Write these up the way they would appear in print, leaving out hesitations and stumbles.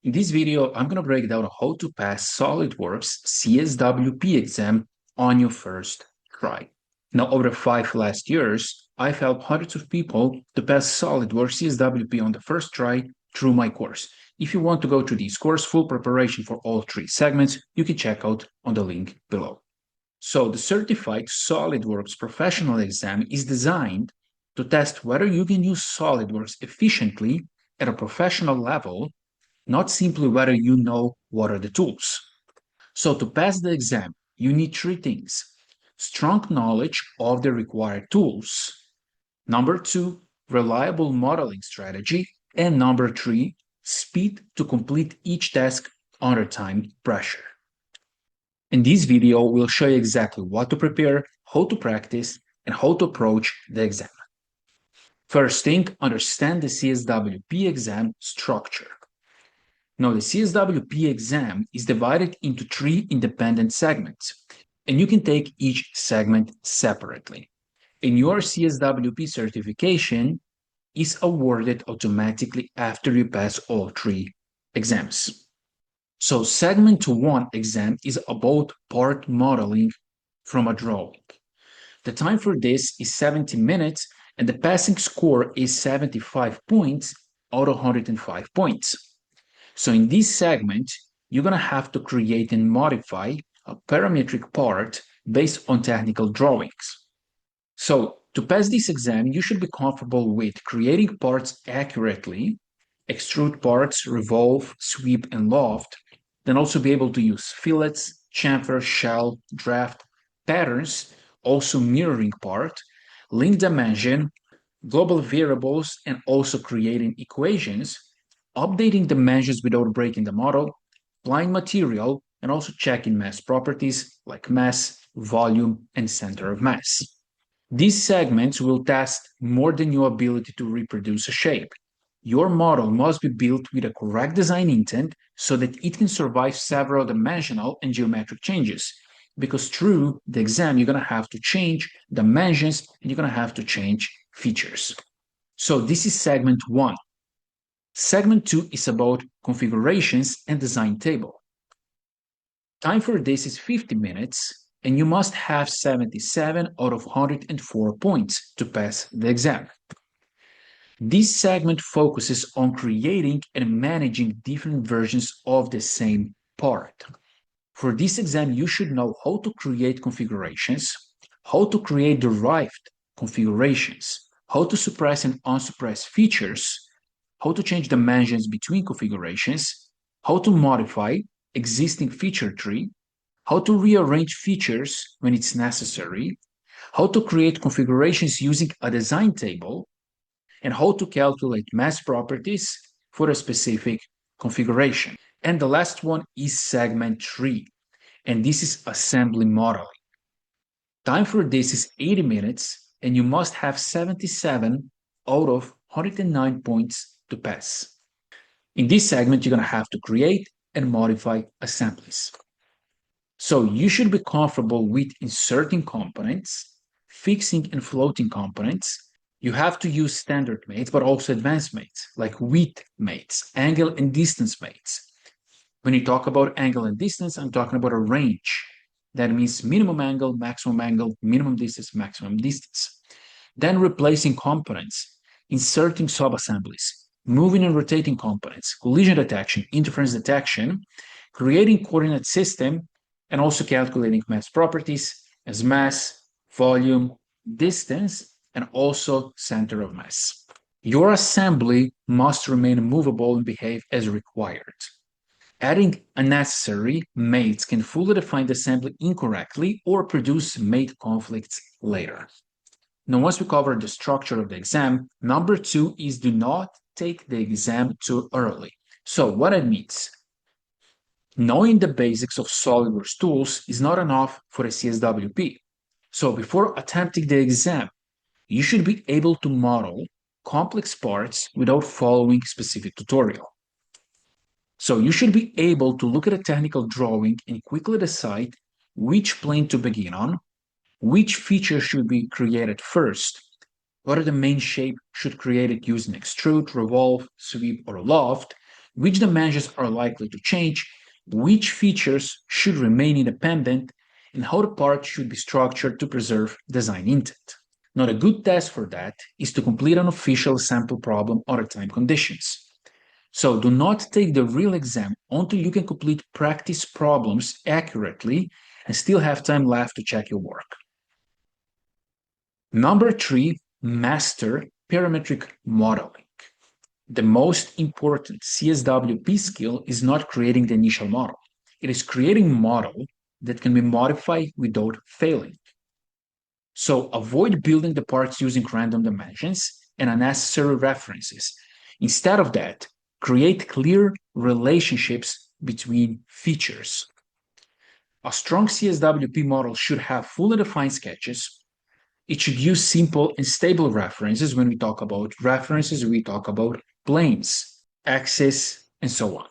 In this video, I'm going to break down how to pass SolidWorks CSWP exam on your first try. Now, over the last 5 years, I've helped hundreds of people to pass SolidWorks CSWP on the first try through my course. If you want to go through this course, full preparation for all 3 segments, you can check out on the link below. So the Certified SolidWorks Professional exam is designed to test whether you can use SolidWorks efficiently at a professional level, not simply whether you know what are the tools. So to pass the exam, you need 3 things: strong knowledge of the required tools, number 2, reliable modeling strategy, and number 3, speed to complete each task under time pressure. In this video, we'll show you exactly what to prepare, how to practice, and how to approach the exam. First thing, understand the CSWP exam structure. Now, the CSWP exam is divided into 3 independent segments, and you can take each segment separately. And your CSWP certification is awarded automatically after you pass all 3 exams. So, segment 1 exam is about part modeling from a drawing. The time for this is 70 minutes, and the passing score is 75 points out of 105 points. So in this segment, you're going to have to create and modify a parametric part based on technical drawings. So to pass this exam, you should be comfortable with creating parts accurately, extrude parts, revolve, sweep, and loft, then also be able to use fillets, chamfer, shell, draft, patterns, also mirroring part, link dimension, global variables, and also creating equations, updating dimensions without breaking the model, applying material, and also checking mass properties like mass, volume, and center of mass. These segments will test more than your ability to reproduce a shape. Your model must be built with a correct design intent so that it can survive several dimensional and geometric changes. Because through the exam, you're going to have to change dimensions and you're going to have to change features. So this is segment 1. Segment 2 is about configurations and design table. Time for this is 50 minutes, and you must have 77 out of 104 points to pass the exam. This segment focuses on creating and managing different versions of the same part. For this exam, you should know how to create configurations, how to create derived configurations, how to suppress and unsuppress features, how to change dimensions between configurations, how to modify existing feature tree, how to rearrange features when it's necessary, how to create configurations using a design table, and how to calculate mass properties for a specific configuration. And the last one is segment 3, and this is assembly modeling. Time for this is 80 minutes, and you must have 77 out of 109 points to pass. In this segment, you're going to have to create and modify assemblies. So you should be comfortable with inserting components, fixing and floating components. You have to use standard mates, but also advanced mates, like width mates, angle and distance mates. When you talk about angle and distance, I'm talking about a range. That means minimum angle, minimum distance, maximum distance. Then replacing components, inserting sub-assemblies, moving and rotating components, collision detection, interference detection, creating coordinate system, and also calculating mass properties as mass, volume, distance, and also center of mass. Your assembly must remain movable and behave as required. Adding unnecessary mates can fully define the assembly incorrectly or produce mate conflicts later. Now, once we cover the structure of the exam, number 2 is do not take the exam too early. So what it means: knowing the basics of SolidWorks tools is not enough for a CSWP. So before attempting the exam, you should be able to model complex parts without following specific tutorial. So you should be able to look at a technical drawing and quickly decide which plane to begin on, which feature should be created first, what are the main shape should create it using extrude, revolve, sweep, or loft, which dimensions are likely to change, which features should remain independent, and how the part should be structured to preserve design intent. Now, a good test for that is to complete an official sample problem under time conditions. So do not take the real exam until you can complete practice problems accurately and still have time left to check your work. Number 3, master parametric modeling. The most important CSWP skill is not creating the initial model. It is creating a model that can be modified without failing. So avoid building the parts using random dimensions and unnecessary references. Instead of that, create clear relationships between features. A strong CSWP model should have fully defined sketches. It should use simple and stable references. When we talk about references, we talk about planes, axes, and so on.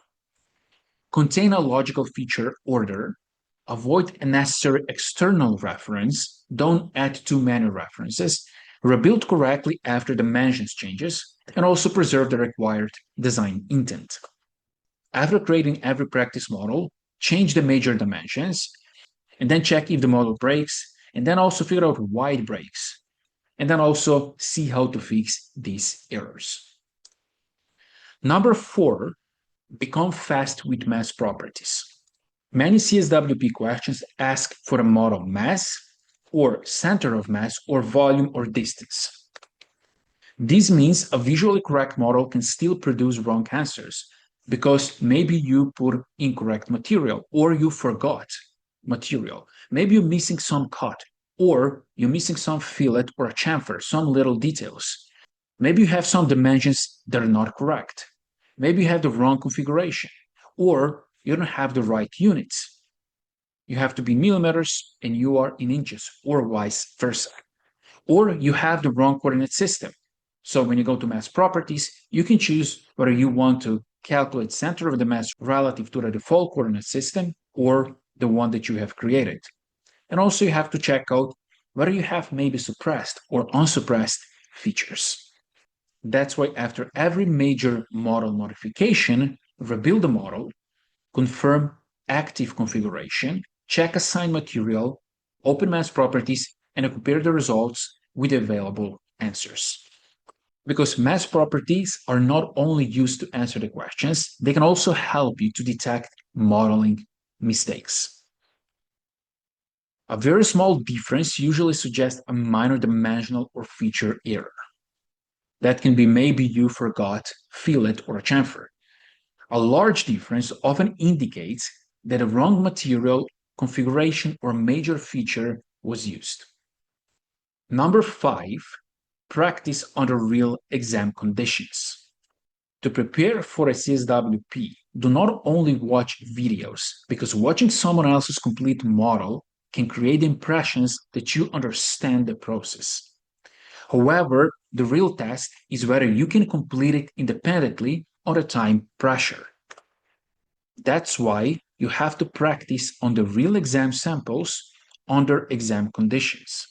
Contain a logical feature order. Avoid unnecessary external reference. Don't add too many references. Rebuild correctly after dimensions changes, and also preserve the required design intent. After creating every practice model, change the major dimensions, and then check if the model breaks, and then also figure out why it breaks, and then also see how to fix these errors. Number 4, become fast with mass properties. Many CSWP questions ask for a model mass, or center of mass, or volume or distance. This means a visually correct model can still produce wrong answers, because maybe you put incorrect material, or you forgot material. Maybe you're missing some cut, or you're missing some fillet or a chamfer, some little details. Maybe you have some dimensions that are not correct. Maybe you have the wrong configuration, or you don't have the right units. You have to be in millimeters and you are in inches, or vice versa. Or you have the wrong coordinate system. So when you go to mass properties, you can choose whether you want to calculate center of the mass relative to the default coordinate system or the one that you have created. And also you have to check out whether you have maybe suppressed or unsuppressed features. That's why after every major model modification, rebuild the model, confirm active configuration, check assigned material, open mass properties, and compare the results with available answers. Because mass properties are not only used to answer the questions, they can also help you to detect modeling mistakes. A very small difference usually suggests a minor dimensional or feature error. That can be maybe you forgot fillet or a chamfer. A large difference often indicates that a wrong material, configuration, or major feature was used. Number 5, practice under real exam conditions. To prepare for a CSWP, do not only watch videos, because watching someone else's complete model can create impressions that you understand the process. However, the real test is whether you can complete it independently under time pressure. That's why you have to practice on the real exam samples under exam conditions.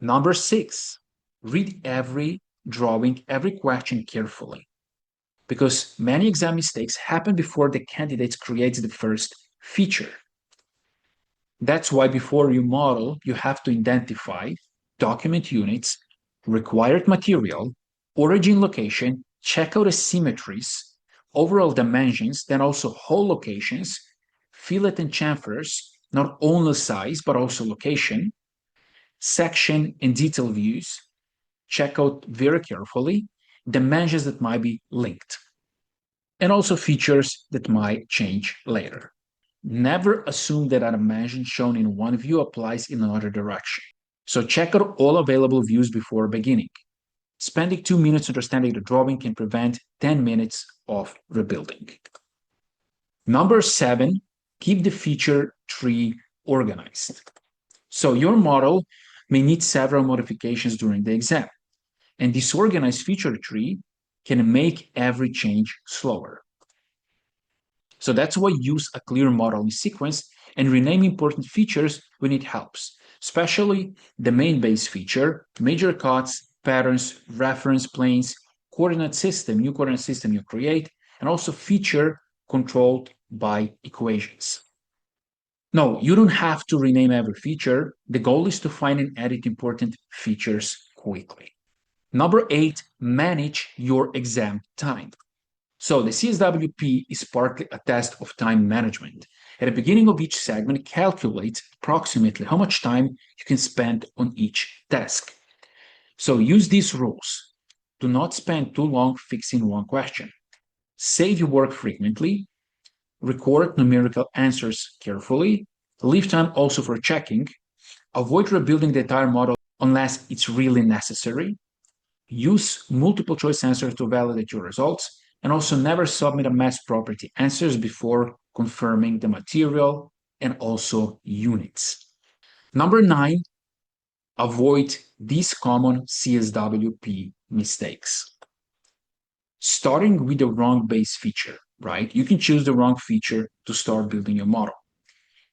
Number 6, read every drawing, every question carefully, because many exam mistakes happen before the candidate creates the first feature. That's why before you model, you have to identify document units, required material, origin location, check out asymmetries, overall dimensions, then also hole locations, fillet and chamfers, not only size but also location, section and detail views, check out very carefully dimensions that might be linked, and also features that might change later. Never assume that a dimension shown in one view applies in another direction. So check out all available views before beginning. Spending 2 minutes understanding the drawing can prevent 10 minutes of rebuilding. Number 7, keep the feature tree organized. So your model may need several modifications during the exam, and disorganized feature tree can make every change slower. So that's why use a clear modeling sequence and rename important features when it helps, especially the main base feature, major cuts, patterns, reference planes, new coordinate system you create, and also feature controlled by equations. No, you don't have to rename every feature. The goal is to find and edit important features quickly. Number 8, manage your exam time. So the CSWP is partly a test of time management. At the beginning of each segment, calculate approximately how much time you can spend on each task. So use these rules. Do not spend too long fixing one question. Save your work frequently. Record numerical answers carefully. Leave time also for checking. Avoid rebuilding the entire model unless it's really necessary. Use multiple choice answers to validate your results, and also never submit a mass property answers before confirming the material and also units. Number 9, avoid these common CSWP mistakes. Starting with the wrong base feature, right? You can choose the wrong feature to start building your model.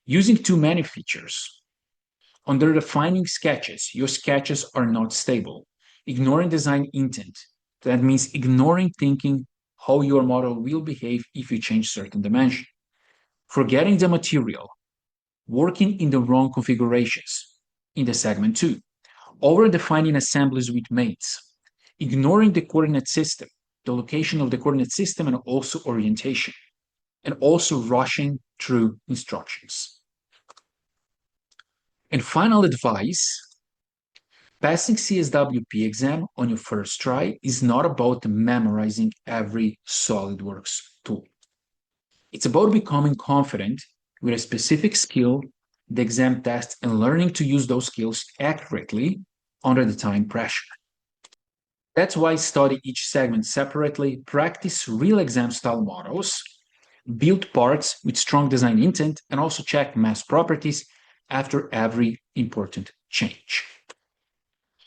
Using too many features. Under defining sketches, your sketches are not stable. Ignoring design intent. That means ignoring thinking how your model will behave if you change certain dimension. Forgetting the material. Working in the wrong configurations. In the segment 2. Over-defining assemblies with mates. Ignoring the coordinate system, the location of the coordinate system, and also orientation. And also rushing through instructions. And final advice, passing CSWP exam on your first try is not about memorizing every SolidWorks tool. It's about becoming confident with a specific skill, the exam test, and learning to use those skills accurately under the time pressure. That's why study each segment separately, practice real exam style models, build parts with strong design intent, and also check mass properties after every important change.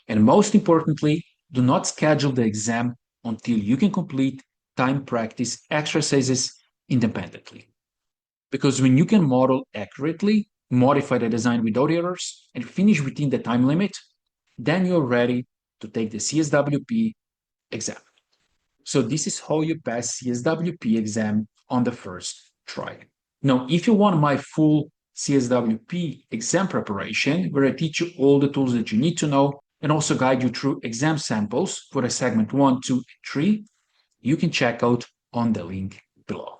And most importantly, do not schedule the exam until you can complete time practice exercises independently. Because when you can model accurately, modify the design without errors, and finish within the time limit, then you're ready to take the CSWP exam. So this is how you pass CSWP exam on the first try. Now, if you want my full CSWP exam preparation, where I teach you all the tools that you need to know and also guide you through exam samples for the segment 1, 2, and 3, you can check out on the link below.